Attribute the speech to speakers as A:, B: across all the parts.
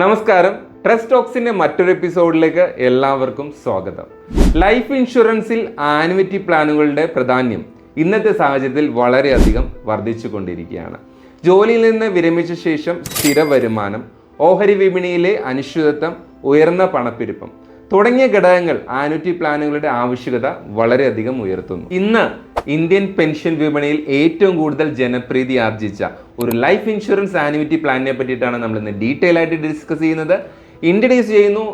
A: നമസ്കാരം. ട്രസ്റ്റ് ടോക്സിന്റെ മറ്റൊരു എപ്പിസോഡിലേക്ക് എല്ലാവർക്കും സ്വാഗതം. ലൈഫ് ഇൻഷുറൻസിൽ ആനുവിറ്റി പ്ലാനുകളുടെ പ്രാധാന്യം ഇന്നത്തെ സാഹചര്യത്തിൽ വളരെയധികം വർദ്ധിച്ചുകൊണ്ടിരിക്കുകയാണ്. ജോലിയിൽ നിന്ന് വിരമിച്ച ശേഷം സ്ഥിര വരുമാനം, ഓഹരി വിപണിയിലെ അനിശ്ചിതത്വം, ഉയർന്ന പണപ്പെരുപ്പം തുടങ്ങിയ ഘടകങ്ങൾ ആനുവിറ്റി പ്ലാനുകളുടെ ആവശ്യകത വളരെയധികം ഉയർത്തുന്നു. ഇന്ന് ഇന്ത്യൻ പെൻഷൻ വിപണിയിൽ ഏറ്റവും കൂടുതൽ ജനപ്രീതി ആർജിച്ച ഒരു ലൈഫ് ഇൻഷുറൻസ് ആനുവിറ്റി പ്ലാനിനെ പറ്റിയിട്ടാണ് നമ്മൾ ഇന്ന് ഡീറ്റെയിൽ ആയിട്ട് ഡിസ്കസ് ചെയ്യുന്നത്. ഇൻട്രൊഡ്യൂസ് ചെയ്യുന്നു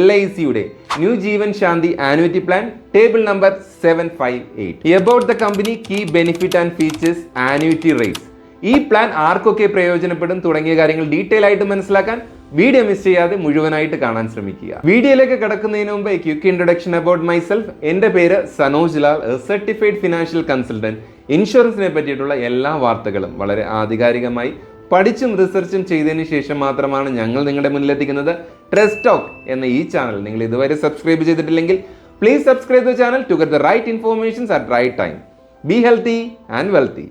A: LICയുടെ new Jeevan Shanti annuity plan, table number 758. About the company, key benefit and features, annuity rates. ഈ പ്ലാൻ ആർക്കൊക്കെ പ്രയോജനപ്പെടും തുടങ്ങിയ കാര്യങ്ങൾ ഡീറ്റെയിൽ ആയിട്ട് മനസ്സിലാക്കാൻ വീഡിയോ മിസ് ചെയ്യാതെ മുഴുവനായിട്ട് കാണാൻ ശ്രമിക്കുക. വീഡിയോയിലേക്ക് കടക്കുന്നതിന് മുമ്പ് ക്വിക്ക് ഇൻട്രൊഡക്ഷൻ അബൌട്ട് മൈസെൽഫ്. എൻ്റെ പേര് Sanoj Lal, certified financial consultant. ഇൻഷുറൻസിനെ പറ്റിയിട്ടുള്ള എല്ലാ വാർത്തകളും വളരെ ആധികാരികമായി പഠിച്ചും റിസർച്ചും ചെയ്തതിന് ശേഷം മാത്രമാണ് ഞങ്ങൾ നിങ്ങളുടെ മുന്നിലെത്തിക്കുന്നത്. ട്രസ്റ്റ് ടോക്ക് എന്ന ഈ ചാനൽ നിങ്ങൾ ഇതുവരെ സബ്സ്ക്രൈബ് ചെയ്തിട്ടില്ലെങ്കിൽ please subscribe the channel to get the right informations at right time. Be healthy and wealthy.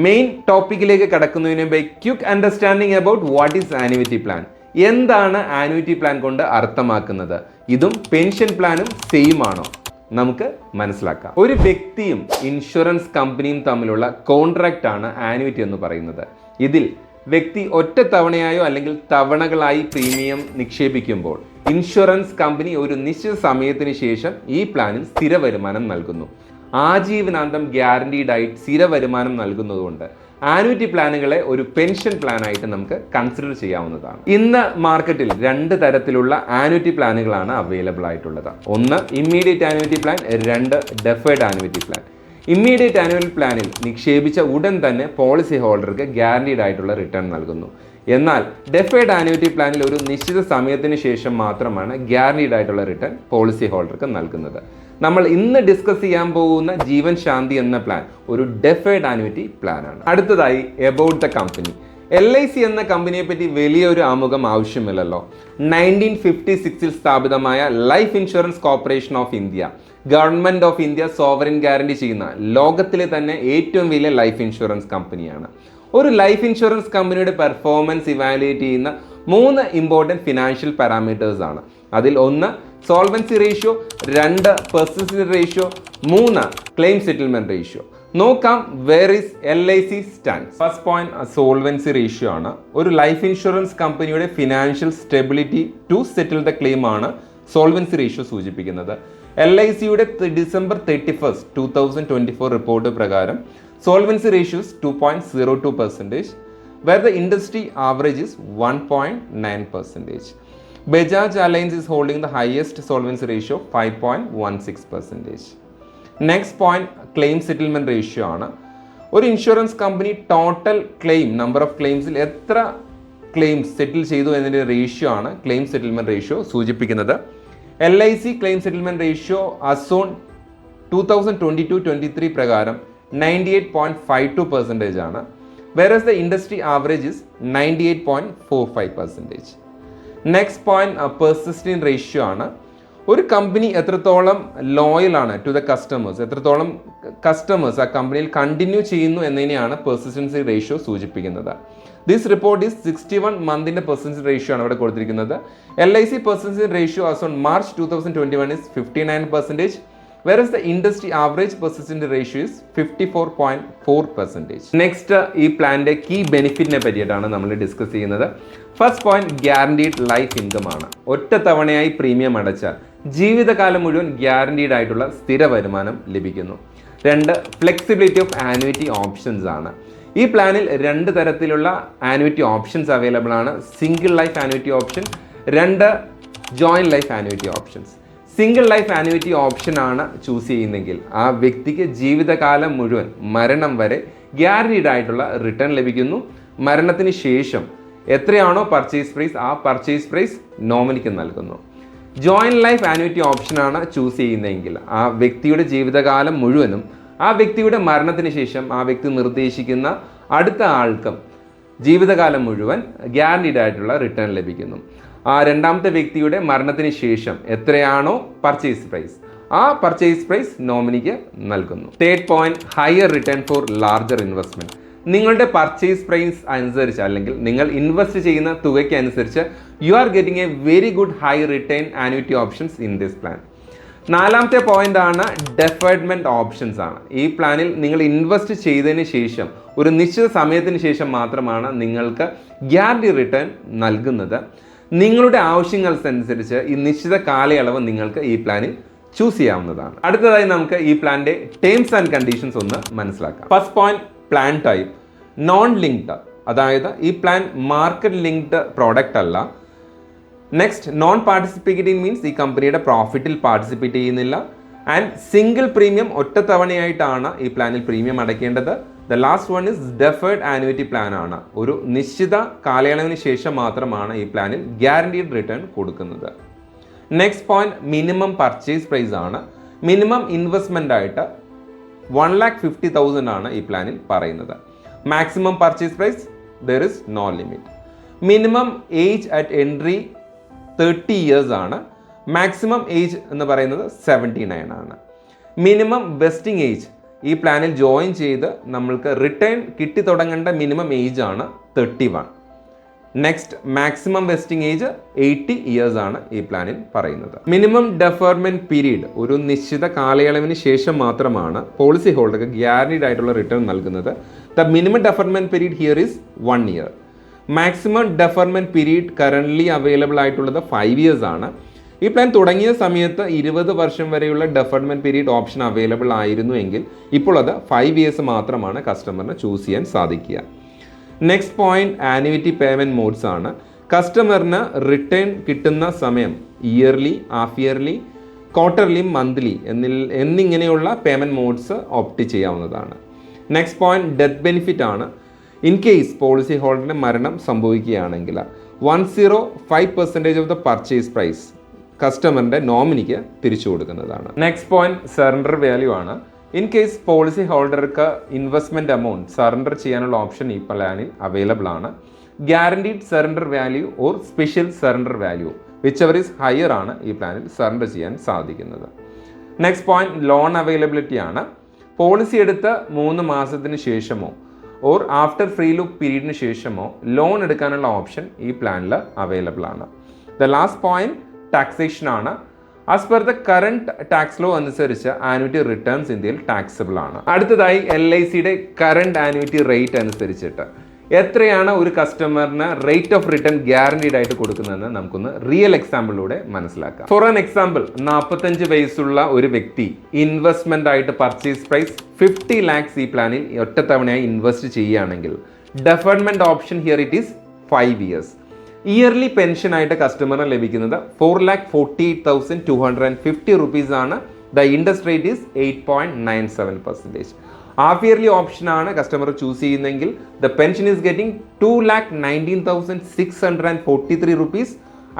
A: Main ടോപ്പിക്കിലേക്ക് കടക്കുന്നതിന് മുമ്പ് quick understanding about what is annuity plan. എന്താണ് ആനുവിറ്റി പ്ലാൻ കൊണ്ട് അർത്ഥമാക്കുന്നത്? ഇതും പെൻഷൻ പ്ലാനും സെയിം ആണോ? നമുക്ക് മനസ്സിലാക്കാം. ഒരു വ്യക്തിയും ഇൻഷുറൻസ് കമ്പനിയും തമ്മിലുള്ള കോൺട്രാക്റ്റ് ആണ് ആനുവിറ്റി എന്ന് പറയുന്നത്. ഇതിൽ വ്യക്തി ഒറ്റ തവണയായോ അല്ലെങ്കിൽ തവണകളായി പ്രീമിയം നിക്ഷേപിക്കുമ്പോൾ ഇൻഷുറൻസ് കമ്പനി ഒരു നിശ്ചിത സമയത്തിന് ശേഷം ഈ പ്ലാനിൽ സ്ഥിര വരുമാനം നൽകുന്നു. ആജീവനാന്തം ഗ്യാരണ്ടീഡ് ആയി സ്ഥിര വരുമാനം നൽകുന്നതുകൊണ്ട് ആനുവിറ്റി പ്ലാനുകളെ ഒരു പെൻഷൻ പ്ലാൻ ആയിട്ട് നമുക്ക് കൺസിഡർ ചെയ്യാവുന്നതാണ്. ഇന്ന് മാർക്കറ്റിൽ രണ്ട് തരത്തിലുള്ള ആനുവിറ്റി പ്ലാനുകളാണ് അവൈലബിൾ ആയിട്ടുള്ളത്. ഒന്ന് ഇമ്മീഡിയറ്റ് ആനുവിറ്റി പ്ലാൻ, രണ്ട് deferred annuity plan. Immediate annual പ്ലാനിൽ നിക്ഷേപിച്ച ഉടൻ തന്നെ പോളിസി ഹോൾഡർക്ക് ഗ്യാരണ്ടീഡ് ആയിട്ടുള്ള റിട്ടേൺ നൽകുന്നു. എന്നാൽ ഡെഫേർഡ് ആനുവിറ്റി പ്ലാനിൽ ഒരു നിശ്ചിത സമയത്തിന് ശേഷം മാത്രമാണ് ഗ്യാരണ്ടീഡ് ആയിട്ടുള്ള റിട്ടേൺ പോളിസി ഹോൾഡർക്ക് നൽകുന്നത്. നമ്മൾ ഇന്ന് ഡിസ്കസ് ചെയ്യാൻ പോകുന്ന ജീവൻ ശാന്തി എന്ന പ്ലാൻ ഒരു ഡെഫേർഡ് ആനുവിറ്റി പ്ലാൻ ആണ്. അടുത്തതായി എബൌട്ട് ദ കമ്പനി. LIC എന്ന കമ്പനിയെ പറ്റി വലിയൊരു ആമുഖം ആവശ്യമില്ലല്ലോ. 1956 സ്ഥാപിതമായ life insurance corporation of India, government of India sovereign guarantee ചെയ്യുന്ന ലോകത്തിലെ തന്നെ ഏറ്റവും വലിയ ലൈഫ് ഇൻഷുറൻസ് കമ്പനിയാണ്. ഒരു ലൈഫ് ഇൻഷുറൻസ് കമ്പനിയുടെ പെർഫോമൻസ് ഇവാലുവേറ്റ് ചെയ്യുന്ന 3 ഇമ്പോർട്ടൻറ്റ് ഫിനാൻഷ്യൽ പാരാമീറ്റേഴ്സ് ആണ്. അതിൽ ഒന്ന് solvency ratio, 2 persistency ratio, 3 claim settlement ratio. നോക്കാം where is LIC stands. First point solvency ratio ആണ്. ഒരു ലൈഫ് ഇൻഷുറൻസ് കമ്പനിയുടെ financial stability to settle the claim ആണ് സോൾവൻസി റേഷ്യോ സൂചിപ്പിക്കുന്നത്. LICയുടെ December 31, 2024 റിപ്പോർട്ട് പ്രകാരം solvency ratio is 2.02%, where the industry average is 1.9%. Bajaj Allianz is holding the highest solvency ratio, 5.16%. Next point, claim settlement ratio ആണ്. ഒരു ഇൻഷുറൻസ് കമ്പനി total claim number of ക്ലെയിംസിൽ എത്ര claims settle ചെയ്തു എന്നതിൻ്റെ റേഷ്യോ ആണ് ക്ലെയിം സെറ്റിൽമെന്റ് റേഷ്യോ സൂചിപ്പിക്കുന്നത്. LIC claim settlement ratio as on 2022-23 പ്രകാരം 98.52% ആണ്, whereas the industry average is 98.45%. Next point persistence ratio ആണ്. ഒരു കമ്പനി എത്രത്തോളം ലോയൽ ആണ് ടു ദ കസ്റ്റമേഴ്സ്, എത്രത്തോളം കസ്റ്റമേഴ്സ് ആ കമ്പനിയിൽ കണ്ടിന്യൂ ചെയ്യുന്നു എന്നതിനെയാണ് പെർസിസ്റ്റൻസി റേഷ്യോ സൂചിപ്പിക്കുന്നത്. ദിസ് റിപ്പോർട്ട് ഈസ് 61 മന്തിന്റെ പെർസിസ്റ്റൻസി റേഷ്യോ ആണ് ഇവിടെ കൊടുത്തിരിക്കുന്നത്. LIC persistency ratio as on March 2021 is 59%. whereas the industry average persistency ratio is 54.4%. Next ഈ പ്ലാന്റെ കീ ബെനിഫിറ്റിനെ പറ്റിയിട്ടാണ് നമ്മൾ ഡിസ്കസ് ചെയ്യുന്നത്. First point guaranteed life income ആണ്. ഒറ്റ തവണയായി പ്രീമിയം അടച്ചാൽ ജീവിതകാലം മുഴുവൻ ഗ്യാരണ്ടീഡ് ആയിട്ടുള്ള സ്ഥിര വരുമാനം ലഭിക്കുന്നു. 2 ഫ്ലെക്സിബിലിറ്റി ഓഫ് ആനുവിറ്റി ഓപ്ഷൻസ് ആണ്. ഈ പ്ലാനിൽ 2 തരത്തിലുള്ള ആനുവിറ്റി ഓപ്ഷൻസ് അവൈലബിൾ ആണ്. Single life annuity option, 2 joint life annuity options. Single life annuity option ആണ് ചൂസ് ചെയ്യുന്നതെങ്കിൽ ആ വ്യക്തിക്ക് ജീവിതകാലം മുഴുവൻ മരണം വരെ ഗ്യാരണ്ടീഡ് ആയിട്ടുള്ള റിട്ടേൺ ലഭിക്കുന്നു. മരണത്തിന് ശേഷം എത്രയാണോ പർച്ചേസ് പ്രൈസ് ആ പർച്ചേസ് പ്രൈസ് നോമിനിക്ക് നൽകുന്നു. ജോയിന്റ് ലൈഫ് ആനുവിറ്റി ഓപ്ഷൻ ആണ് ചൂസ് ചെയ്യുന്നതെങ്കിൽ ആ വ്യക്തിയുടെ ജീവിതകാലം മുഴുവനും ആ വ്യക്തിയുടെ മരണത്തിന് ശേഷം ആ വ്യക്തി നിർദ്ദേശിക്കുന്ന അടുത്ത ആൾക്കും ജീവിതകാലം മുഴുവൻ ഗ്യാരണ്ടീഡ് ആയിട്ടുള്ള റിട്ടേൺ ലഭിക്കുന്നു. ആ രണ്ടാമത്തെ വ്യക്തിയുടെ മരണത്തിന് ശേഷം എത്രയാണോ പർച്ചേസ് പ്രൈസ് ആ പർച്ചേസ് പ്രൈസ് നോമിനിക്ക് നൽകുന്നു. Third point higher return four larger investment. നിങ്ങളുടെ പർച്ചേസ് പ്രൈസ് അനുസരിച്ച് അല്ലെങ്കിൽ നിങ്ങൾ ഇൻവെസ്റ്റ് ചെയ്യുന്ന തുകയ്ക്ക് അനുസരിച്ച് you are getting A very good high return annuity options in this plan. നാലാമത്തെ പോയിന്റ് ആണ് ഡെഫേർഡ്മെന്റ് ഓപ്ഷൻസ് ആണ്. ഈ പ്ലാനിൽ നിങ്ങൾ ഇൻവെസ്റ്റ് ചെയ്തതിന് ശേഷം ഒരു നിശ്ചിത സമയത്തിന് ശേഷം മാത്രമാണ് നിങ്ങൾക്ക് ഗ്യാരണ്ടി റിട്ടേൺ നൽകുന്നത്. നിങ്ങളുടെ ആവശ്യങ്ങൾക്കനുസരിച്ച് ഈ നിശ്ചിത കാലയളവ് നിങ്ങൾക്ക് ഈ പ്ലാനിൽ ചൂസ് ചെയ്യാവുന്നതാണ്. അടുത്തതായി നമുക്ക് ഈ പ്ലാനിന്റെ ടേംസ് ആൻഡ് കണ്ടീഷൻസ് ഒന്ന് മനസ്സിലാക്കാം. First point, plan type non linked, അതായത് ഈ പ്ലാൻ മാർക്കറ്റ് ലിങ്ക്ഡ് പ്രോഡക്റ്റ് അല്ല. നെക്സ്റ്റ്, നോൺ പാർട്ടിസിപ്പേറ്റിംഗ് മീൻസ് ഈ കമ്പനിയുടെ പ്രോഫിറ്റിൽ പാർട്ടിസിപ്പേറ്റ് ചെയ്യുന്നില്ല. ആൻഡ് സിംഗിൾ പ്രീമിയം, ഒറ്റത്തവണയായിട്ടാണ് ഈ പ്ലാനിൽ പ്രീമിയം അടയ്ക്കേണ്ടത്. The last one is deferred annuity plan ആണ്. ഒരു നിശ്ചിത കാലയളവിന് ശേഷം മാത്രമാണ് ഈ പ്ലാനിൽ ഗ്യാരണ്ടീഡ് റിട്ടേൺ കൊടുക്കുന്നത്. Next point, minimum purchase price ആണ്. മിനിമം ഇൻവെസ്റ്റ്മെന്റ് ആയിട്ട് 1,50,000 ആണ് ഈ പ്ലാനിൽ പറയുന്നത്. Maximum purchase price there is no limit. Minimum age at entry 30 years ആണ്. മാക്സിമം ഏജ് എന്ന് പറയുന്നത് 79 ആണ്. മിനിമം വെസ്റ്റിംഗ് ഏജ്, ഈ പ്ലാനിൽ ജോയിൻ ചെയ്ത് നമ്മൾക്ക് റിട്ടേൺ കിട്ടി തുടങ്ങേണ്ട മിനിമം ഏജ് ആണ് 31. Next, maximum vesting age 80 years ആണ് ഈ പ്ലാനിൽ പറയുന്നത്. മിനിമം ഡെഫർമെന്റ് പീരീഡ്, ഒരു നിശ്ചിത കാലയളവിന് ശേഷം മാത്രമാണ് പോളിസി ഹോൾഡർക്ക് ഗ്യാരണ്ടീഡ് ആയിട്ടുള്ള റിട്ടേൺ നൽകുന്നത്. The minimum deferment period here is 1 year. Maximum deferment period currently available ആയിട്ടുള്ളത് 5 ഇയേഴ്സ് ആണ്. ഈ പ്ലാൻ തുടങ്ങിയ സമയത്ത് 20 വർഷം വരെയുള്ള ഡെഫർമെന്റ് പീരീഡ് ഓപ്ഷൻ അവൈലബിൾ ആയിരുന്നു എങ്കിൽ ഇപ്പോൾ അത് 5 ഇയേഴ്സ് മാത്രമാണ് കസ്റ്റമറിന് ചൂസ് ചെയ്യാൻ സാധിക്കുക. Next point, annuity payment modes ആണ്. കസ്റ്റമറിന് റിട്ടേൺ കിട്ടുന്ന സമയം yearly, half yearly, quarterly, monthly എന്നിങ്ങനെയുള്ള പേയ്മെന്റ് മോഡ്സ് ഓപ്റ്റ് ചെയ്യാവുന്നതാണ്. നെക്സ്റ്റ് പോയിന്റ്, ഡെത്ത് ബെനിഫിറ്റ് ആണ്. ഇൻ കേസ് പോളിസി ഹോൾഡറിന് മരണം സംഭവിക്കുകയാണെങ്കിൽ 105% ഓഫ് ദ പർച്ചേസ് പ്രൈസ് കസ്റ്റമറിന്റെ നോമിനിക്ക് തിരിച്ചു കൊടുക്കുന്നതാണ്. നെക്സ്റ്റ് പോയിന്റ്, സറണ്ടർ വാല്യൂ ആണ്. ഇൻ കേസ് പോളിസി ഹോൾഡർക്ക് ഇൻവെസ്റ്റ്മെന്റ് എമൗണ്ട് സറണ്ടർ ചെയ്യാനുള്ള ഓപ്ഷൻ ഈ പ്ലാനിൽ അവൈലബിൾ ആണ്. Guaranteed surrender value or special surrender value which ever is higher ആണ് ഈ പ്ലാനിൽ സറണ്ടർ ചെയ്യാൻ സാധിക്കുന്നത്. നെക്സ്റ്റ് പോയിന്റ്, ലോൺ അവൈലബിലിറ്റി ആണ്. പോളിസി എടുത്ത് 3 മാസത്തിന് ശേഷമോ ഓർ ആഫ്റ്റർ ഫ്രീ ലുക്ക് പീരീഡിന് ശേഷമോ ലോൺ എടുക്കാനുള്ള ഓപ്ഷൻ ഈ പ്ലാനിൽ അവൈലബിൾ ആണ്. ദ ലാസ്റ്റ് പോയിന്റ്, ടാക്സേഷൻ ആണ്. As per the current tax law അനുസരിച്ച് ആനുവിറ്റി റിട്ടേൺസ് ഇന്ത്യയിൽ ടാക്സബിൾ ആണ്. അടുത്തതായി LICയുടെ കറന്റ് ആനുവിറ്റി റേറ്റ് അനുസരിച്ചിട്ട് എത്രയാണ് ഒരു കസ്റ്റമറിന് റേറ്റ് ഓഫ് റിട്ടേൺ ഗ്യാരണ്ടീഡ് ആയിട്ട് കൊടുക്കുന്നതെന്ന് നമുക്കൊന്ന് റിയൽ എക്സാമ്പിളിലൂടെ മനസ്സിലാക്കാം. ഫോർ ആൻ എക്സാമ്പിൾ, 45 വയസ്സുള്ള ഒരു വ്യക്തി ഇൻവെസ്റ്റ്മെന്റ് ആയിട്ട് പർച്ചേസ് പ്രൈസ് 50 lakhs ഈ പ്ലാനിൽ ഒറ്റത്തവണയായി ഇൻവെസ്റ്റ് ചെയ്യുകയാണെങ്കിൽ deferment option here it is 5 years. Yearly pension ആയിട്ട് കസ്റ്റമറിന് ലഭിക്കുന്നത് 4,48,250 rupees ആണ്. The interest rate is 8.97%. Half yearly option ആണ് കസ്റ്റമർ ചൂസ് ചെയ്യുന്നതെങ്കിൽ the pension is getting 2,19,643 rupees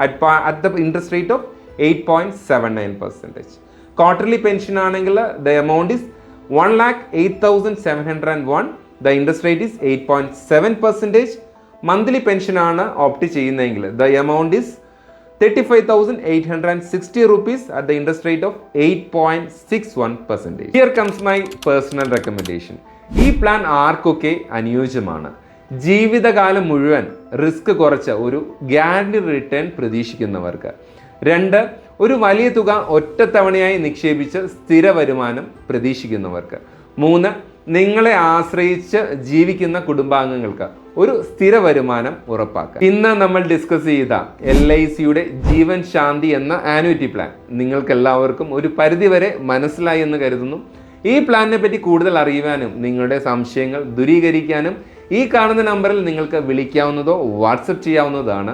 A: at the interest rate of 8.79%. Quarterly pension ആണെങ്കിൽ the amount is 1,08,701. The interest rate is 8.7%. Monthly pension ആണ് opt ചെയ്യുന്നതെങ്കിൽ the amount is 35,860 rupees at the interest rate of 8.61%. Here comes my personal recommendation. ഈ plan ആർക്കൊക്കെ അനുയോജ്യമാണ്? ജീവിതകാലം മുഴുവൻ risk കുറച്ച ഒരു ഗ്യാരണ്ടി റിട്ടേൺ പ്രതീക്ഷിക്കുന്നവർക്ക്. 2, ഒരു വലിയ തുക ഒറ്റത്തവണയായി നിക്ഷേപിച്ച് സ്ഥിര വരുമാനം പ്രതീക്ഷിക്കുന്നവർക്ക്. 3, നിങ്ങളെ ആശ്രയിച്ച് ജീവിക്കുന്ന കുടുംബാംഗങ്ങൾക്ക് ഒരു സ്ഥിര വരുമാനം ഉറപ്പാക്കുക. ഇന്ന് നമ്മൾ ഡിസ്കസ് ചെയ്ത LICയുടെ ജീവൻ ശാന്തി എന്ന ആനുവിറ്റി പ്ലാൻ നിങ്ങൾക്ക് എല്ലാവർക്കും ഒരു പരിധിവരെ മനസ്സിലായി എന്ന് കരുതുന്നു. ഈ പ്ലാനിനെ പറ്റി കൂടുതൽ അറിയുവാനും നിങ്ങളുടെ സംശയങ്ങൾ ദൂരീകരിക്കാനും ഈ കാണുന്ന നമ്പറിൽ നിങ്ങൾക്ക് വിളിക്കാവുന്നതോ വാട്സപ്പ് ചെയ്യാവുന്നതാണ്.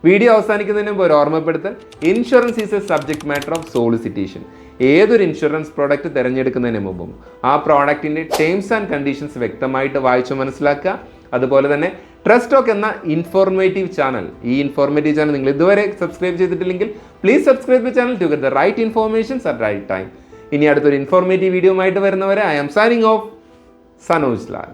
A: വീഡിയോ അവസാനിക്കുന്നതിന് മുമ്പ് ഒരു ഓർമ്മപ്പെടുത്തൽ, insurance is A subject matter of സോളിസിറ്റേഷൻ. ഏതൊരു ഇൻഷുറൻസ് പ്രോഡക്റ്റ് തിരഞ്ഞെടുക്കുന്നതിന് മുമ്പും ആ പ്രോഡക്റ്റിൻ്റെ ടേംസ് ആൻഡ് കണ്ടീഷൻസ് വ്യക്തമായിട്ട് വായിച്ചു മനസ്സിലാക്കുക. അതുപോലെ തന്നെ ട്രസ്റ്റ് ടോക്ക് എന്ന ഇൻഫോർമേറ്റീവ് ചാനൽ, ഈ ഇൻഫോർമേറ്റീവ് ചാനൽ നിങ്ങൾ ഇതുവരെ സബ്സ്ക്രൈബ് ചെയ്തിട്ടില്ലെങ്കിൽ please subscribe the channel to get the right informations at right time. ഇനി അടുത്തൊരു ഇൻഫോർമേറ്റീവ് വീഡിയോ ആയിട്ട് വരുന്നവരെ I am signing off, Sanoj Lal.